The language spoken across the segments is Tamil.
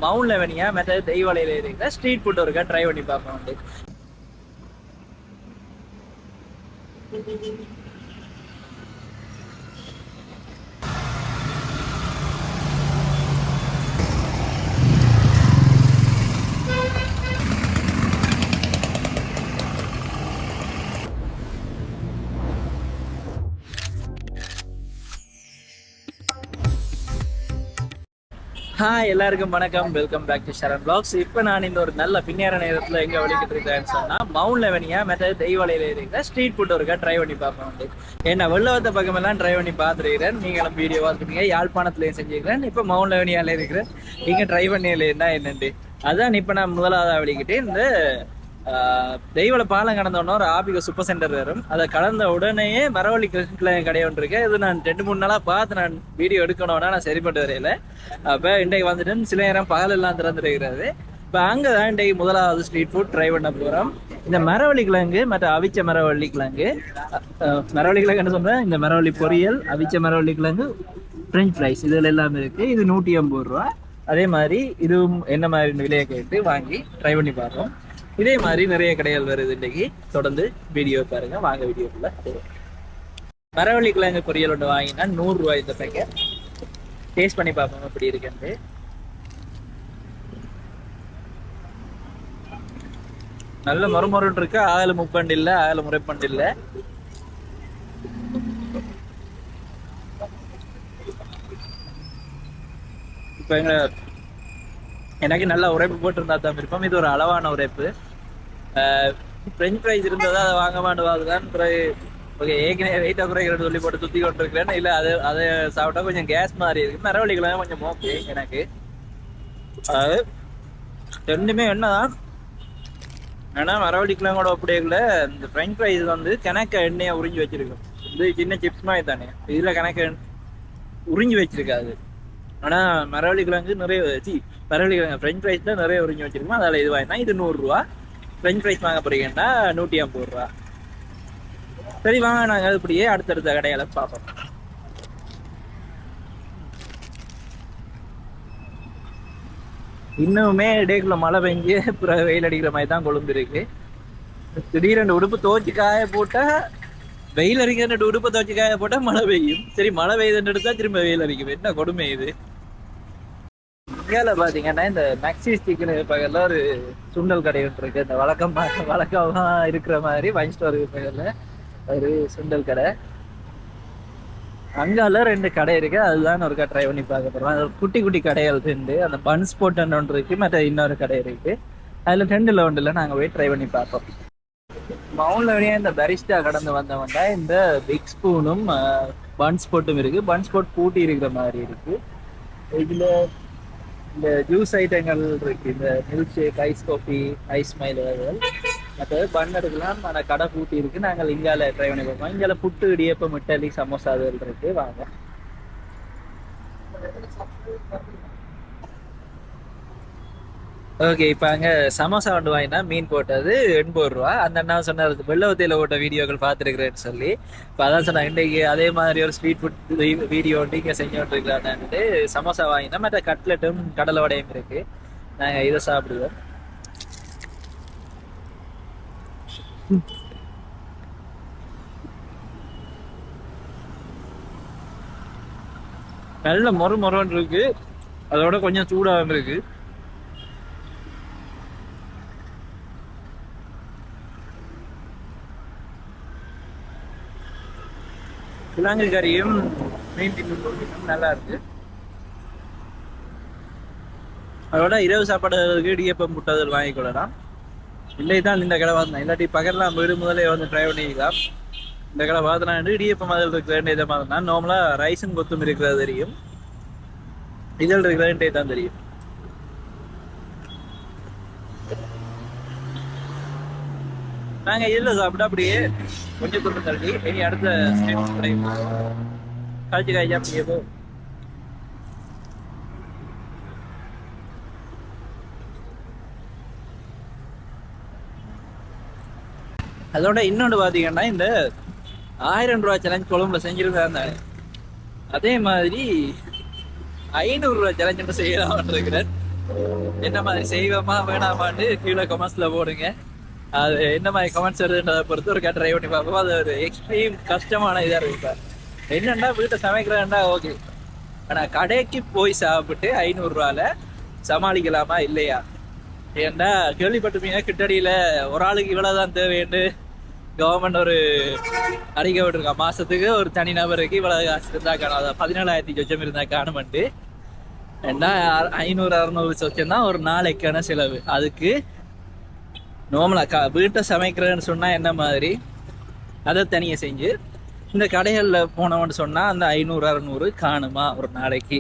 மவுண்ட் லெவனியா மற்ற தெய்வாலையில இருக்கிற ஸ்ட்ரீட் ஃபுட் ஒருக்கா ட்ரை பண்ணி பார்ப்போம் வந்து. எல்லாருக்கும் வணக்கம், welcome back to Sharan vlogs. இப்போ நான் இந்த ஒரு நல்ல பின்னேற நேரத்தில் எங்கே வலிக்கிட்டு இருக்கேன்னு சொன்னால் மவுண்ட் லெவனியா மற்ற தெய்வாலையில் இருக்கிற ஸ்ட்ரீட் ஃபுட் ஒருக்கா ட்ரை பண்ணி பார்ப்போம் வந்து. ஏன்னா வெள்ளவத்த பக்கமெல்லாம் ட்ரை பண்ணி பார்த்துருக்கிறேன், நீங்களும் வீடியோ பார்த்துருக்கீங்க. யாழ்ப்பாணத்துலேயும் செஞ்சுக்கிறேன், இப்போ மவுண்ட் லெவனியாவில் இருக்கிறேன். இங்கே ட்ரை பண்ணியில்லைன்னா என்னண்டு அதான் இப்போ நான் முதலாவதாக வலிக்கிட்டு இந்த தெய்வல பாலம் கடந்தோன்னா ஒரு ஆபிக சூப்பர் சென்டர் வரும். அதை கடந்த உடனேயே மரவள்ளி கிழங்கு கடை ஒன்று இருக்கு. இது நான் 2-3 நாளாக பார்த்து நான் வீடியோ எடுக்கணும்னா நான் சரிப்பட்டு வரையில. அப்போ இன்றைக்கு வந்துட்டு சில நேரம் பகல் எல்லாம் திறந்துருக்கிறது. இப்போ அங்கே தான் இன்றைக்கு முதலாவது ஸ்ட்ரீட் ஃபுட் ட்ரை பண்ண போகிறோம். இந்த மரவள்ளி கிழங்கு மற்ற அவிச்ச மரவள்ளி கிழங்கு, மரவள்ளி கிழங்குன்னு சொல்கிறேன், இந்த மரவள்ளி பொரியல், அவிச்ச மரவள்ளி கிழங்கு, ஃப்ரெஞ்ச் ஃப்ரைஸ் இதில் எல்லாமே இருக்குது. இது 180 ரூபா. அதே மாதிரி இதுவும் என்ன மாதிரி விலையை கேட்டு வாங்கி ட்ரை பண்ணி பார்ப்போம். இதே மாதிரி நிறைய கடைகள் வருது இன்னைக்கு. தொடர்ந்து வீடியோ பாருங்க, வாங்க வீடியோக்குள்ள. மரவள்ளி கிழங்கு பொரியல் ஒன்று வாங்கினா 100 ரூபாய் இந்த பேக்கெட். டேஸ்ட் பண்ணி பார்ப்போம் எப்படி இருக்குன்னு. நல்ல மொறுமொருன்னு இருக்கு. ஆகல முப்பண்டு இல்லை, ஆகல முறைப்பண்டு இல்லை. இப்போ எனக்கு நல்ல உரைப்பு போட்டிருந்தா தான் விருப்பம். இது ஒரு அளவான உரைப்பு. ஃப்ரெஞ்ச் ஃப்ரைஸ் இருந்ததா அதை வாங்க மாட்டுவாதுதான். பிறகு ஓகே, ஏற்கனவே வெயிட்டாக குறைக்கிறது சொல்லி போட்டு சுற்றி கொண்டு இருக்கிறேன். இல்லை அதை சாப்பிட்டா கொஞ்சம் கேஸ் மாதிரி இருக்கு. மரவள்ளிக்கெல்லாம் கொஞ்சம் ஓகே எனக்கு. அது ரெண்டுமே என்னதான், ஏன்னா மரவள்ளிக்கெல்லாம் கூட அப்படியே இந்த ஃப்ரெஞ்ச் ஃப்ரைஸ் வந்து கணக்க எண்ணெயை உறிஞ்சி வச்சிருக்கோம். இது சின்ன சிப்ஸ் மாதிரி தானே, இதில் கணக்க உறிஞ்சி வச்சிருக்காது. ஆனால் மரவள்ளி கிழங்கு நிறைய மரவள்ளி கிழங்கு ஃப்ரெஞ்ச் ஃப்ரைஸில் நிறைய உறிஞ்சி வச்சிருக்கோம். அதில் இது வாங்கினா இது 100 ரூபா. ஃப்ரெஞ்ச் ஃப்ரைஸ் வாங்க போறீங்கன்னா 150 ரூபா. சரி வாங்க, நாங்கள் இப்படியே அடுத்தடுத்த கடைகளை பார்ப்போம். இன்னுமே டேக்குள்ள மழை பெஞ்சு அப்புறம் வெயில் அடிக்கிற மாதிரி தான் கொழும்பு இருக்கு. திடீரெண்டு உடுப்பு துவச்சி காய போட்டால் வெயில் அடிக்கிற உடுப்பை துவச்சி காய போட்டால் மழை பெய்யும். சரி, மழை பெய்யுதுன்னு எடுத்தா திரும்ப வெயில் அடிக்கும். என்ன கொடுமை இது. இந்தியாவில் பார்த்தீங்கன்னா இந்த மேக்ஸி ஸ்டிக்கில் பக்கத்தில் ஒரு சுண்டல் கடை ஒன்று இருக்கு. இந்த வழக்கமாக இருக்கிற மாதிரி வைன் ஸ்டோர் பக்கத்தில் ஒரு சுண்டல் கடை. அங்கால 2 கடை இருக்கு. அதுதான் ஒருக்கா ட்ரை பண்ணி பார்க்க போகிறோம். அது குட்டி குட்டி கடைகள் 2. அந்த பன் ஸ்பாட் ஒன்று இருக்கு, மற்ற இன்னொரு கடை இருக்கு. அதில் 2ல் 1ல் நாங்கள் போய் ட்ரை பண்ணி பார்ப்போம். மவுண்ட் லெவனியா இந்த பரிஸ்டா கடந்து வந்தவன்டா இந்த பிக் ஸ்பூனும் பன் ஸ்பாட்டும் இருக்கு. பன் ஸ்பாட் பூட்டி இருக்கிற மாதிரி இருக்கு. இதில் இந்த ஜூஸ் ஐட்டங்கள் இருக்கு, இந்த milk shake, ice coffee, ice மைல், மற்றது பன் எடுக்கலாம். ஆனால் கடை பூட்டி இருக்கு. நாங்கள் இங்கால ட்ரை பண்ணி பார்ப்போம். இங்கால புட்டு, இடியப்பம், இட்டலி, சமோசா அதில் இருக்கு. வாங்க. ஓகே, இப்போ அங்கே சமோசா ஒன்று வாங்கினா மீன் போட்டது 80 ரூபா. அந்த அண்ணா சொன்னார் வெள்ளவத்தையில் ஓட்ட வீடியோக்கள் பார்த்துருக்குறேன்னு சொல்லி. இப்போ அதான் சொன்னேன், இன்றைக்கு அதே மாதிரி ஒரு ஸ்ட்ரீட் ஃபுட் வீடியோ ஒன்று இங்கே செஞ்சோன்ட்ருக்கலான்ட்டு சமோசா வாங்கினா. மற்ற கட்லெட்டும் கடலை வடையும் இருக்கு. நாங்கள் இதை சாப்பிடுவோம். நல்ல மொறுன்னு இருக்கு. அதோட கொஞ்சம் சூடாகவும் இருக்கு. கிழங்கு கறியும் மீன் நல்லா இருக்கு. அதோட இரவு சாப்பாடுக்கு இடியப்பம் முட்டை வாங்கிக்கொள்ளலாம். இல்லை தான் இந்த கடை பார்த்தேன். இல்லாட்டி பக்கத்தில் வீடு முதலே வந்து ட்ரை பண்ணிக்கலாம். இந்த கடை பார்த்தனா இடியப்பம் அதில் இருக்கிற இதை பார்த்தோம்னா நார்மலாக ரைஸும் கொத்தும் இருக்கிறது தெரியும். இதில் இருக்கிற தான் தெரியும். நாங்கள் இதில் சாப்பிட்டா அப்படியே கொஞ்சம் தூரம் தள்ளி இனி அடுத்த காய்ச்சி காய்ச்சா அப்படியே போ. அதோட இன்னொன்று பார்த்தீங்கன்னா இந்த 1000 ரூபா சேலஞ்ச் கொழும்புல செஞ்சிருந்தாங்க. அதே மாதிரி 500 ரூபா சேலஞ்ச் செய்யலாம்னு இருக்கிறேன். என்ன மாதிரி செய்வோமா வேணாமான்னு கீழே கமெண்ட்ஸ்ல போடுங்க. அது என்ன மாதிரி கமெண்ட்ஸ் வருதுன்றதை பொறுத்து ஒரு ட்ரை பண்ணி பார்ப்போம். அது ஒரு எக்ஸ்ட்ரீம் கஷ்டமான இதாக இருக்கு. என்னண்டா வீட்டை சமைக்கிறேன்டா ஓகே, ஆனால் கடைக்கு போய் சாப்பிட்டு 500 ரூபால சமாளிக்கலாமா இல்லையா? ஏன்டா கேள்விப்பட்டிருப்பீங்க, கிட்டடியில் ஒரு ஆளுக்கு இவ்வளோதான் தேவைன்னு கவர்மெண்ட் ஒரு அறிக்கை விட்டுருக்கா. மாசத்துக்கு ஒரு தனி நபருக்கு இவ்வளவு காசு இருந்தா காணும், அதாவது 17,000 சொச்சம் இருந்தா காணுமெண்டு. ஏன்னா 500-600 சொச்சம் தான் ஒரு நாளைக்கான செலவு. அதுக்கு நார்மலா வீட்டை சமைக்கிறேன்னு சொன்னா என்ன மாதிரி அதை தனியாக செஞ்சு இந்த கடைகளில் போனவன்னு சொன்னா அந்த 500-600 காணுமா ஒரு நாளைக்கு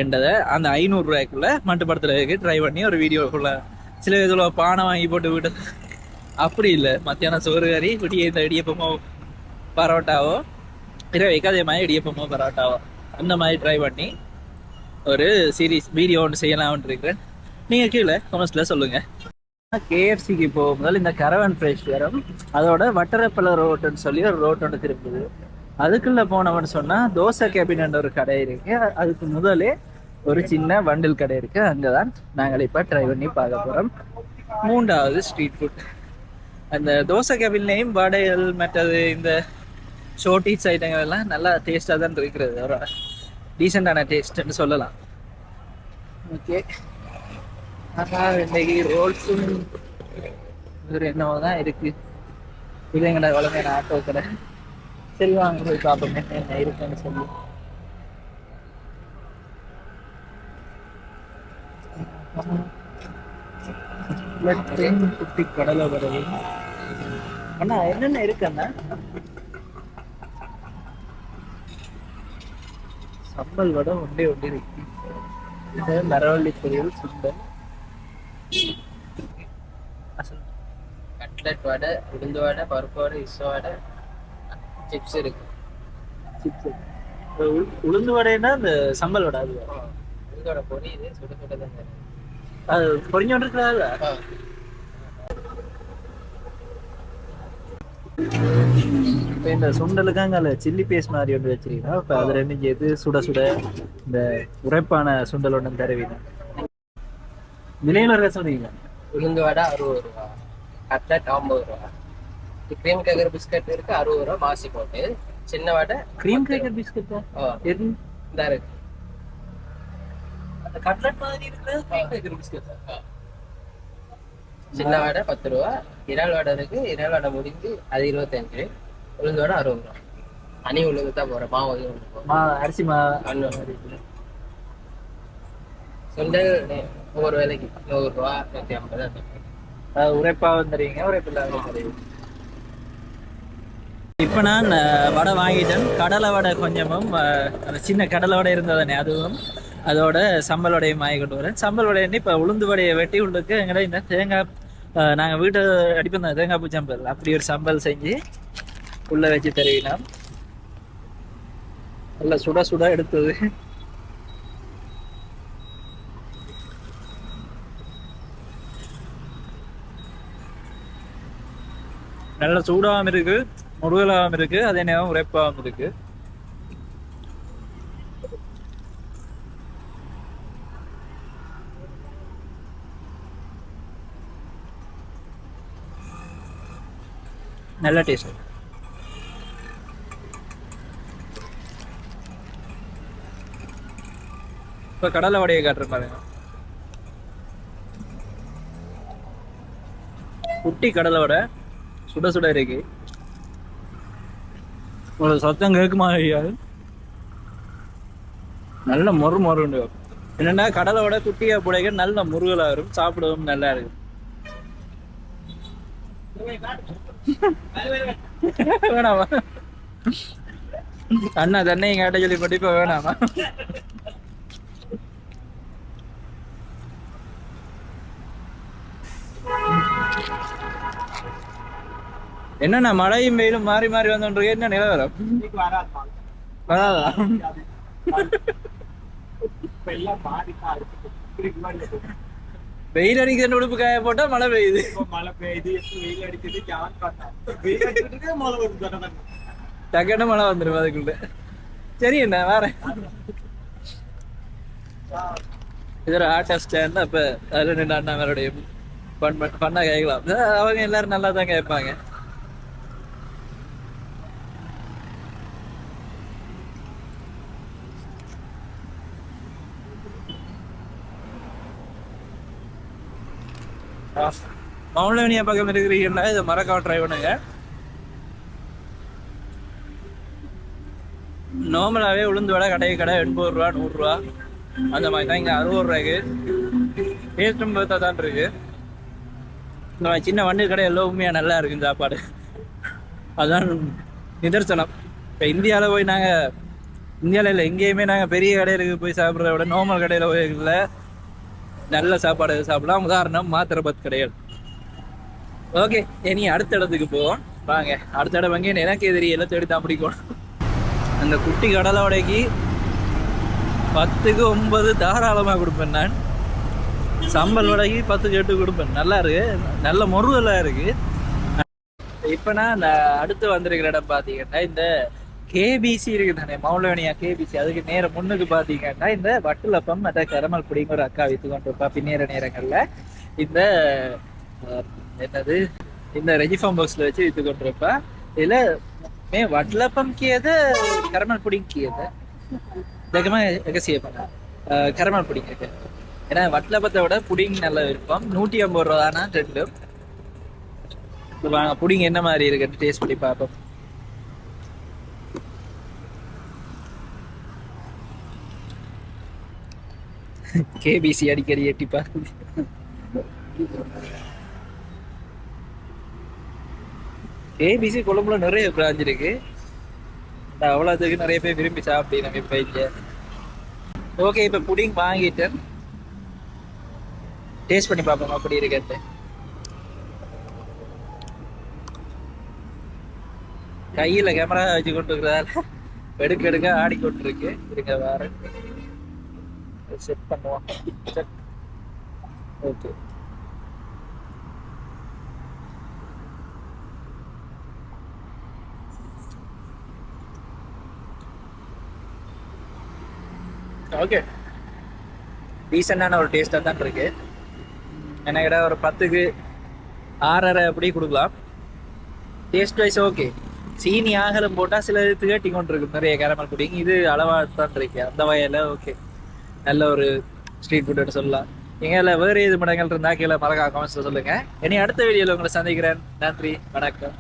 என்றதை அந்த 500 ரூபாய்க்குள்ள மட்டுப்படுத்துறதுக்கு ட்ரை பண்ணி ஒரு வீடியோக்குள்ள சில இதில் பானை வாங்கி போட்டு வீட்டை அப்படி இல்லை, மத்தியானம் சோறு கறி விடிய இந்த இடியப்பமோ பரோட்டாவோ இரவைக்கு அதே மாதிரி இடியப்பமோ பரோட்டாவோ அந்த மாதிரி ட்ரை பண்ணி ஒரு சீரீஸ் வீடியோ ஒன்று செய்யலாம்னு இருக்கிறேன். நீங்கள் கீழே கமெண்ட்ஸில் சொல்லுங்கள். கேஎஃப்சிக்கு போகும்போது இந்த கரவன் ஃப்ரெஷ் வரும், அதோட வட்டரப்பள்ள ரோட்டுன்னு சொல்லி ஒரு ரோட் ஒன்று திருப்புது. அதுக்குள்ளே போனவன்னு சொன்னால் தோசை கேபின் ஒரு கடை இருக்கு. அதுக்கு முதலே ஒரு சின்ன வண்டில் கடை இருக்கு. அங்கே தான் நாங்கள் இப்போ ட்ரை பண்ணி பார்க்க போகிறோம். 3வது ஸ்ட்ரீட் ஃபுட். அந்த தோசை கேபின்லேயும் வடைகள் மற்றது இந்த ஷோர்டீஸ் ஐட்டங்கள் எல்லாம் நல்லா டேஸ்ட்டாக தான் இருக்கிறது. ஒரு டீசெண்டான டேஸ்ட்னு சொல்லலாம். ஓகே, இன்னைக்கு ரோல்ஸும் வேறு என்னவோ தான் இருக்கு. இது எங்கடா வளமையான ஆட்டோ கடை. சரி வாங்க போய் பார்ப்போமே என்ன இருக்குன்னு சொல்லி. குட்டி கடலை வரவு அண்ணா என்னென்ன இருக்குண்ணா? சம்பல் வடை ஒன்றே இருக்கு. இது மரவள்ளி பொரியல், சுண்டல், கட்லெட் வடை, உளுந்து வடை, பருப்பு வடை, இசை வடை, சிப்ஸ் இருக்கு. சிப்ஸ் உளுந்து வடைன்னா இந்த சம்பல் வடை. அது உளுந்து வடை பொரியுது, சுட சுட தான் அது பொரிஞ்சோண்டு இருக்கிறாங்க. இப்போ இந்த சுண்டலுக்காங்க சில்லி பேஸ்ட் மாதிரி ஒன்று வச்சிருக்கீங்க. இப்போ அது ரெண்டும் சேர்த்து சுட சுட இந்த உரைப்பான சுண்டல் ஒன்று தருவீங்க. விலையில இருக்க சொல்றீங்க. உளுந்து வடை 60 ரூபா, கட்லெட் 50 ரூபா, கிரீம் கேக்கர் பிஸ்கட் இருக்கு 60 ரூபா மாசி போட்டு. சின்ன வடை கிரீம் கேக்கர் பிஸ்கட் இந்த இருக்கு. அந்த கட்லெட் மாதிரி இருக்கிறது கிரீம் கேக்கர் பிஸ்கட். சின்ன வடை 10 ரூபா, இறால் வடை இருக்கு, இறால் வடை முடிஞ்சு அது 25, உளுந்து வடை 60 ரூபா. தனி உளுந்து தான் போறேன், மாவு அரிசி மா சுண்டல் ஒவ்வொரு வேலைக்கு 100 ரூபா 150. உரைப்பாவும் தருவீங்க, உரைப்பு இல்லாத தருவீங்க. இப்போ நான் வடை வாங்கிட்டேன். கடலை வடை கொஞ்சமும் அந்த சின்ன கடலை வடை இருந்ததானே அதுவும் அதோட சம்பல் வடையும் வாங்கி கொண்டு வரேன். சம்பல் வடையை இப்போ உளுந்து வடையை வெட்டி உள்ளுக்கு எங்கடா இந்த தேங்காய் நாங்கள் வீட்டை அடிப்போம் தான் தேங்காய் பூ சம்பல், அப்படி ஒரு சம்பல் செஞ்சு உள்ளே வச்சு தருவீங்கன்னா நல்லா சுட சுட எடுத்தது. நல்ல சூடாகவும் இருக்கு, முருகலாகவும் இருக்கு, அதே நேரம் உரைப்பாகவும் இருக்கு. நல்ல டேஸ்ட். இப்ப கடலை வடையை காட்டுற பாருங்க. குட்டி கடலை வடை சுட சுட இருக்கு. ஒரு சத்தம் கேட்குமா ஐயாது, நல்ல மொறு மொறுண்டு. என்னன்னா கடலை வடை குட்டியா புடைக்க நல்ல முருகலா இருக்கும், சாப்பிடவும் நல்லா இருக்கு. வேணாமா அண்ணா தன்னை கேட்ட சொல்லி படிப்ப வேணாமா? என்னண்ணா மழையும் வெயிலும் மாறி மாறி வந்துருக்கு, என்ன நிலவரம்? வராதா? வெயில் அடிக்கிற உடுப்பு காய போட்டா மழை பெய்யுது, வெயில் அடிக்குது, டக்குன்னு மழை வந்துடும் அதுக்குள்ள. சரி என்ன வேற இது ஒரு ஆட்டோ ஸ்டாண்ட். அப்போ அதில் நின்று அண்ணாங்களுடைய பண்ண கேட்கலாம். அவங்க எல்லாரும் நல்லா தான் கேட்பாங்க. மவுண்ட்லேவனியா பக்கம் இருக்கிறீங்கன்னா இதை மறக்காம ட்ரை பண்ணுங்க. நார்மலாகவே உளுந்து வடை கடை 80 ரூபா 100 ரூபா அந்த மாதிரி தான். இங்கே 60 ரூபாய்க்கு டேஸ்ட்டும் பார்த்தா தான் இருக்கு. இந்த மாதிரி சின்ன வண்டி கடை எல்லாம் உண்மையாக நல்லா இருக்குங்க சாப்பாடு. அதுதான் நிதர்சனம். இப்போ இந்தியாவில் போய் இந்தியாவில் இல்லை எங்கேயுமே நாங்கள் பெரிய கடையிலுக்கு போய் சாப்பிட்றத விட நார்மல் கடையில் போய் இல்லை நல்ல சாப்பாடு சாப்பிடலாம். உதாரணம் மாத்திரபத் கடைகள். ஓகே, இனி அடுத்த இடத்துக்கு போவோம் வாங்க. அடுத்த இடம் வாங்கி எனக்கு எதிரி எல்லாம் தேடி தான் பிடிக்கணும். அந்த குட்டி கடலை வடைக்கு 10க்கு 9 தாராளமாக கொடுப்பேன் நான். சம்பல் வடைக்கு 10க்கு 8 கொடுப்பேன். நல்லா இருக்கு, நல்ல முருகலாக இருக்கு. இப்போ நான் இந்த அடுத்து வந்திருக்கிற இடம் பார்த்தீங்கன்னா இந்த கேபிசி இருக்குது தானே, மவுண்ட்லேவனியா கேபிசி. அதுக்கு நேரம் முன்னுக்கு பார்த்தீங்கன்னா இந்த வட்டுலப்பம் மற்ற கரமல் பிடிங்க ஒரு அக்கா வித்து கொண்டு இருப்பா. பின்னேற நேரங்களில் இந்த என்னது இந்த ரெஜிஃபார்ம் பாக்ஸில் வச்சு வித்து கொண்டு இருப்பா. இதில் வட்டுலப்பம் கியது கரமல் பிடிங்க கியது இதகமாக எகசிய பண்ண கரமல் பிடிங்க. ஏன்னா வட்டுலப்பத்தை விட புடிங் நல்லா இருக்கும். 150 ரூபா தானா ரெண்டும். வாங்க புடிங்க என்ன மாதிரி இருக்குன்னு டேஸ்ட் பண்ணி பார்ப்போம். கேபிசி அடிக்கடி எட்டி பார்க்குது. கேபிசி கொழும்புல நிறைய பிராஞ்ச் இருக்கு. அவ்வளோத்துக்கு நிறைய பேர் விரும்பி சாப்பிட்டு இப்போ இங்கே. ஓகே, இப்போ புடிங் வாங்கிட்டேன். டேஸ்ட் பண்ணி பார்ப்போம் அப்படி இருக்கிறது. கையில் கேமரா வச்சு கொண்டு இருக்கிறதால எடுக்க ஆடிக்கொண்டு இருக்கு. இருங்க வேற செட் பண்ணுவோம். ஓகே, ஓகே, டீசெண்டான ஒரு டேஸ்டாக தான் இருக்கு. எனக்கு ஒரு 10க்கு 6.5 அப்படி கொடுக்கலாம். Taste wise okay. சீனி ஆகலம் போட்டால் சில இது திகட்டி கொண்டு இருக்கு நிறைய கேரமல் புடிங். இது அளவாக தான் இருக்கு. அந்த வகையில் ஓகே, நல்ல ஒரு ஸ்ட்ரீட் ஃபுட்டு சொல்லலாம். எங்களை வேறு எது மடங்கள் இருந்தால் கீழே மறக்காம கமெண்ட்ஸில் சொல்லுங்கள். இனி அடுத்த வீடியோவில் உங்களை சந்திக்கிறேன். நன்றி, வணக்கம்.